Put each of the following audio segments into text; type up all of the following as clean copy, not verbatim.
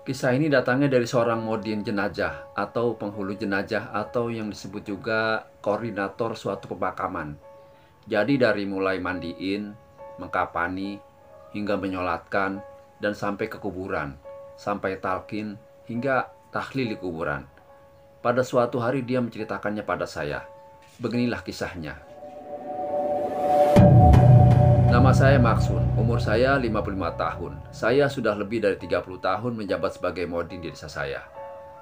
Kisah ini datangnya dari seorang modin jenazah atau penghulu jenazah atau yang disebut juga koordinator suatu pemakaman. Jadi dari mulai mandiin, mengkapani, hingga menyolatkan, dan sampai ke kuburan, sampai talqin, hingga tahlil di kuburan. Pada suatu hari dia menceritakannya pada saya. Beginilah kisahnya. Nama saya Maksun, umur saya 55 tahun. Saya sudah lebih dari 30 tahun menjabat sebagai modin di desa saya.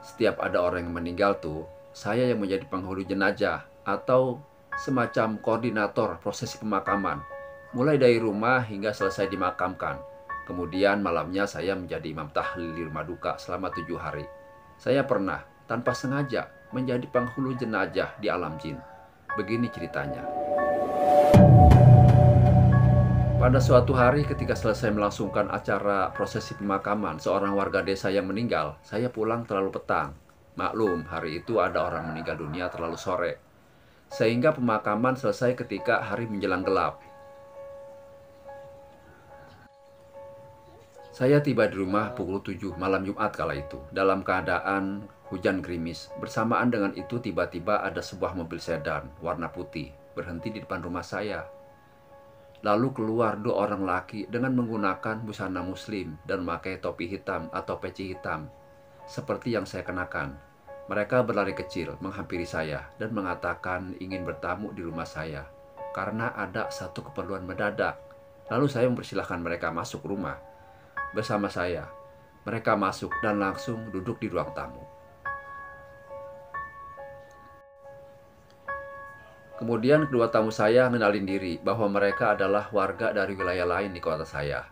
Setiap ada orang yang meninggal tuh, saya yang menjadi penghulu jenazah atau semacam koordinator prosesi pemakaman. Mulai dari rumah hingga selesai dimakamkan. Kemudian malamnya saya menjadi imam tahlil di rumah duka selama 7 hari. Saya pernah, tanpa sengaja, menjadi penghulu jenazah di alam jin. Begini ceritanya. Pada suatu hari ketika selesai melangsungkan acara prosesi pemakaman seorang warga desa yang meninggal, saya pulang terlalu petang. Maklum, hari itu ada orang meninggal dunia terlalu sore. Sehingga pemakaman selesai ketika hari menjelang gelap. Saya tiba di rumah pukul 7 malam Jumat kala itu, dalam keadaan hujan gerimis. Bersamaan dengan itu tiba-tiba ada sebuah mobil sedan warna putih berhenti di depan rumah saya. Lalu keluar dua orang laki dengan menggunakan busana muslim dan memakai topi hitam atau peci hitam, seperti yang saya kenakan. Mereka berlari kecil menghampiri saya dan mengatakan ingin bertamu di rumah saya karena ada satu keperluan mendadak. Lalu saya mempersilahkan mereka masuk rumah bersama saya. Mereka masuk dan langsung duduk di ruang tamu. Kemudian kedua tamu saya mengenalin diri bahwa mereka adalah warga dari wilayah lain di kota saya.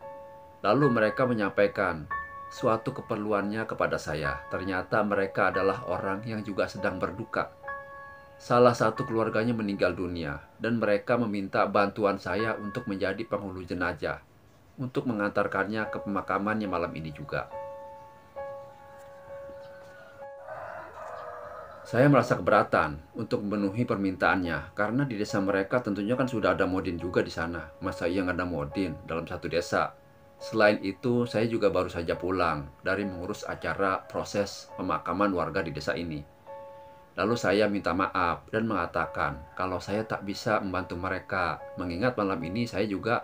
Lalu mereka menyampaikan suatu keperluannya kepada saya. Ternyata mereka adalah orang yang juga sedang berduka. Salah satu keluarganya meninggal dunia dan mereka meminta bantuan saya untuk menjadi penghulu jenazah untuk mengantarkannya ke pemakamannya malam ini juga. Saya merasa keberatan untuk memenuhi permintaannya karena di desa mereka tentunya kan sudah ada modin juga di sana. Masa iya nggak ada modin dalam satu desa? Selain itu, saya juga baru saja pulang dari mengurus acara proses pemakaman warga di desa ini. Lalu saya minta maaf dan mengatakan kalau saya tak bisa membantu mereka, mengingat malam ini saya juga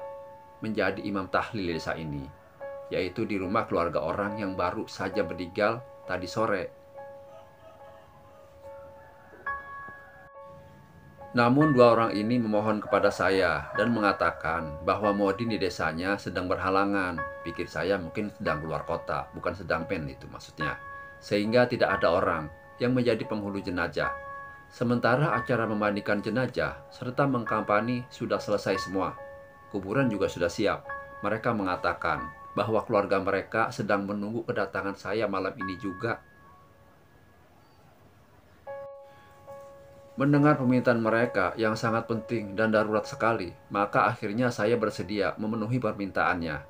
menjadi imam tahlil di desa ini, yaitu di rumah keluarga orang yang baru saja meninggal tadi sore. Namun dua orang ini memohon kepada saya dan mengatakan bahwa modin di desanya sedang berhalangan. Pikir saya mungkin sedang keluar kota, bukan sedang pen itu maksudnya. Sehingga tidak ada orang yang menjadi penghulu jenazah. Sementara acara memandikan jenazah serta mengkampani sudah selesai semua. Kuburan juga sudah siap. Mereka mengatakan bahwa keluarga mereka sedang menunggu kedatangan saya malam ini juga. Mendengar permintaan mereka yang sangat penting dan darurat sekali, maka akhirnya saya bersedia memenuhi permintaannya.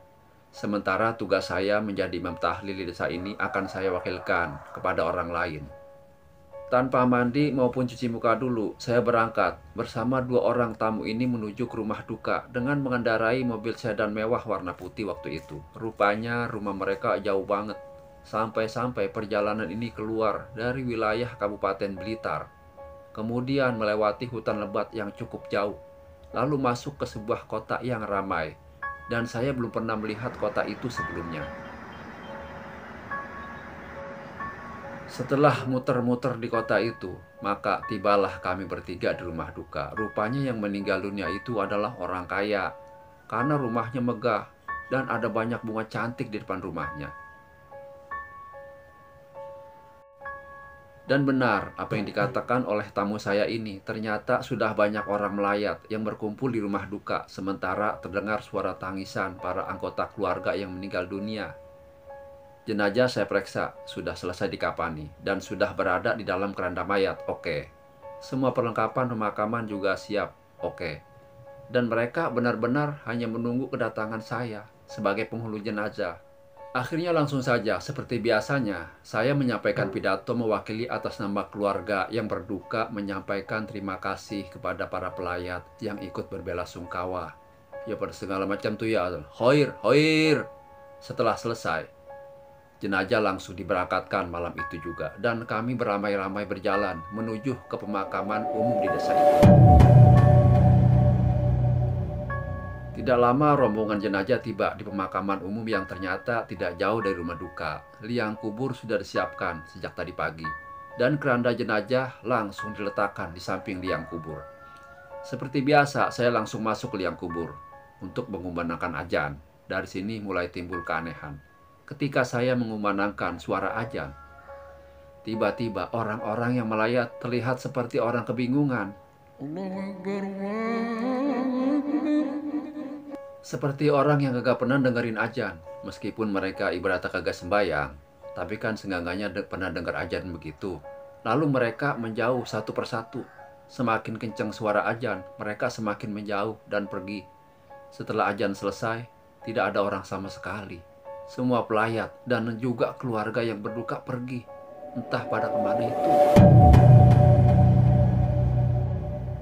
Sementara tugas saya menjadi imam tahlil di desa ini akan saya wakilkan kepada orang lain. Tanpa mandi maupun cuci muka dulu, saya berangkat bersama dua orang tamu ini menuju ke rumah duka dengan mengendarai mobil sedan mewah warna putih waktu itu. Rupanya rumah mereka jauh banget. Sampai-sampai perjalanan ini keluar dari wilayah Kabupaten Blitar, kemudian melewati hutan lebat yang cukup jauh, lalu masuk ke sebuah kota yang ramai, dan saya belum pernah melihat kota itu sebelumnya. Setelah muter-muter di kota itu, maka tibalah kami bertiga di rumah duka. Rupanya yang meninggal dunia itu adalah orang kaya, karena rumahnya megah dan ada banyak bunga cantik di depan rumahnya. Dan benar apa yang dikatakan oleh tamu saya ini, ternyata sudah banyak orang melayat yang berkumpul di rumah duka, sementara terdengar suara tangisan para anggota keluarga yang meninggal dunia. Jenazah saya periksa, sudah selesai dikapani, dan sudah berada di dalam keranda mayat, oke. Semua perlengkapan pemakaman juga siap, oke. Dan mereka benar-benar hanya menunggu kedatangan saya sebagai penghulu jenazah. Akhirnya langsung saja, seperti biasanya, saya menyampaikan pidato mewakili atas nama keluarga yang berduka, menyampaikan terima kasih kepada para pelayat yang ikut berbelasungkawa. Ya pada segala macam tuh ya, hoir, hoir. Setelah selesai, Jenazah langsung diberangkatkan malam itu juga, dan kami beramai-ramai berjalan menuju ke pemakaman umum di desa itu. Tidak lama rombongan jenazah tiba di pemakaman umum yang ternyata tidak jauh dari rumah duka. Liang kubur sudah disiapkan sejak tadi pagi, dan keranda jenazah langsung diletakkan di samping liang kubur. Seperti biasa, saya langsung masuk ke liang kubur untuk mengumandangkan azan. Dari sini mulai timbul keanehan. Ketika saya mengumandangkan suara azan, tiba-tiba orang-orang yang melayat terlihat seperti orang kebingungan. Allahu Akbar, seperti orang yang kagak pernah dengerin azan. Meskipun mereka ibaratnya kagak sembayang, tapi kan seenggaknya pernah dengar azan begitu. Lalu mereka menjauh satu persatu. Semakin kencang suara azan, mereka semakin menjauh dan pergi. Setelah azan selesai, tidak ada orang sama sekali. Semua pelayat dan juga keluarga yang berduka pergi. Entah pada kemana itu.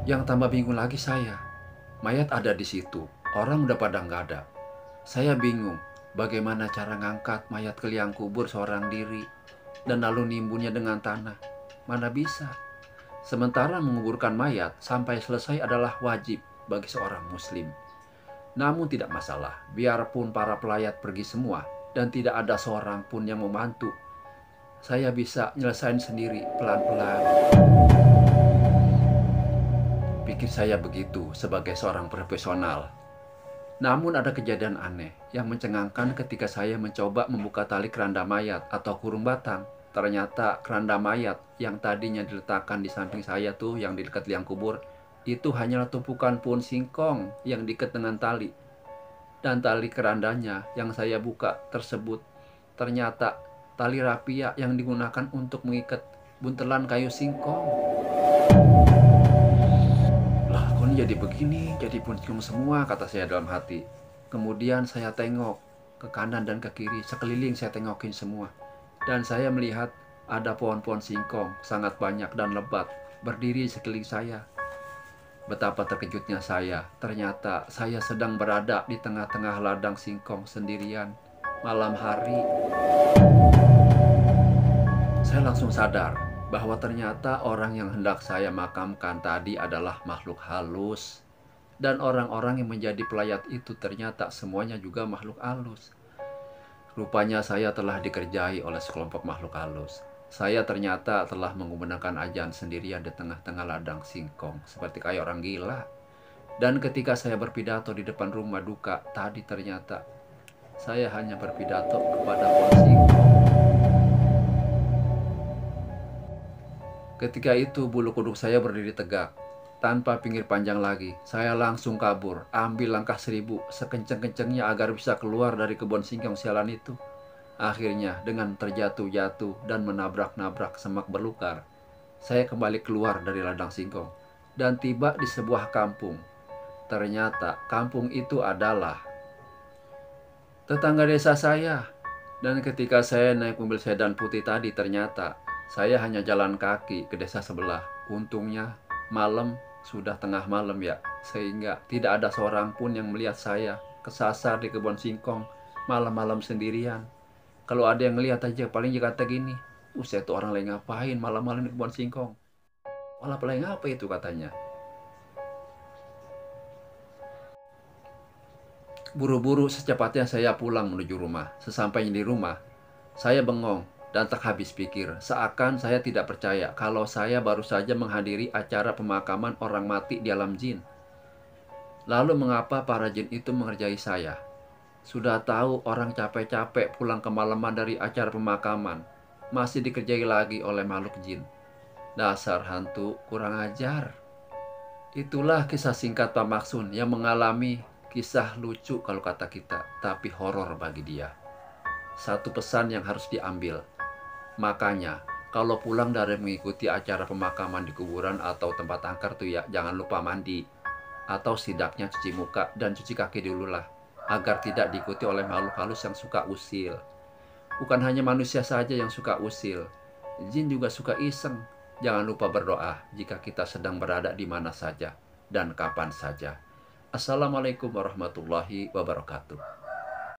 Yang tambah bingung lagi saya, mayat ada di situ, orang udah pada nggak ada. Saya bingung, bagaimana cara ngangkat mayat ke liang kubur seorang diri dan lalu nimbunnya dengan tanah. Mana bisa. Sementara menguburkan mayat sampai selesai adalah wajib bagi seorang muslim. Namun tidak masalah, biarpun para pelayat pergi semua dan tidak ada seorang pun yang membantu, saya bisa nyelesain sendiri pelan-pelan. Pikir saya begitu sebagai seorang profesional. Namun ada kejadian aneh yang mencengangkan ketika saya mencoba membuka tali keranda mayat atau kurung batang. Ternyata keranda mayat yang tadinya diletakkan di samping saya tuh, yang di dekat liang kubur, itu hanyalah tumpukan pohon singkong yang diikat dengan tali. Dan tali kerandanya yang saya buka tersebut ternyata tali rapia yang digunakan untuk mengikat buntelan kayu singkong. Lah, kok jadi begini, jadi pohon singkong semua, kata saya dalam hati. Kemudian saya tengok ke kanan dan ke kiri, sekeliling saya tengokin semua. Dan saya melihat ada pohon-pohon singkong sangat banyak dan lebat berdiri sekeliling saya. Betapa terkejutnya saya, ternyata saya sedang berada di tengah-tengah ladang singkong sendirian malam hari. Saya langsung sadar bahwa ternyata orang yang hendak saya makamkan tadi adalah makhluk halus. Dan orang-orang yang menjadi pelayat itu ternyata semuanya juga makhluk halus. Rupanya saya telah dikerjai oleh sekelompok makhluk halus. Saya ternyata telah mengumandangkan azan sendirian di tengah-tengah ladang singkong, seperti kayak orang gila. Dan ketika saya berpidato di depan rumah duka, tadi ternyata saya hanya berpidato kepada pohon singkong. Ketika itu bulu kuduk saya berdiri tegak. Tanpa pinggir panjang lagi, saya langsung kabur, ambil langkah 1000 sekencang-kencangnya agar bisa keluar dari kebun singkong sialan itu. Akhirnya dengan terjatuh-jatuh dan menabrak-nabrak semak belukar, saya kembali keluar dari ladang singkong dan tiba di sebuah kampung. Ternyata kampung itu adalah tetangga desa saya. Dan ketika saya naik mobil sedan putih tadi, ternyata saya hanya jalan kaki ke desa sebelah. Untungnya malam, sudah tengah malam ya, sehingga tidak ada seorang pun yang melihat saya kesasar di kebun singkong malam-malam sendirian. Kalau ada yang melihat aja paling dia kata gini, "Buset, tuh orang lagi ngapain malam-malam di kebun singkong? Malah paling apa itu?" katanya. Buru-buru secepatnya saya pulang menuju rumah. Sesampainya di rumah, saya bengong dan tak habis pikir, seakan saya tidak percaya kalau saya baru saja menghadiri acara pemakaman orang mati di alam jin. Lalu mengapa para jin itu mengerjai saya? Sudah tahu orang capek-capek pulang kemalaman dari acara pemakaman, masih dikerjai lagi oleh makhluk jin. Dasar hantu kurang ajar. Itulah kisah singkat Pak Maksun yang mengalami kisah lucu kalau kata kita, tapi horor bagi dia. Satu pesan yang harus diambil. Makanya, kalau pulang dari mengikuti acara pemakaman di kuburan atau tempat angker tuh ya, jangan lupa mandi. Atau setidaknya cuci muka dan cuci kaki dulu lah, agar tidak diikuti oleh makhluk halus yang suka usil. Bukan hanya manusia saja yang suka usil, jin juga suka iseng. Jangan lupa berdoa jika kita sedang berada di mana saja dan kapan saja. Assalamualaikum warahmatullahi wabarakatuh.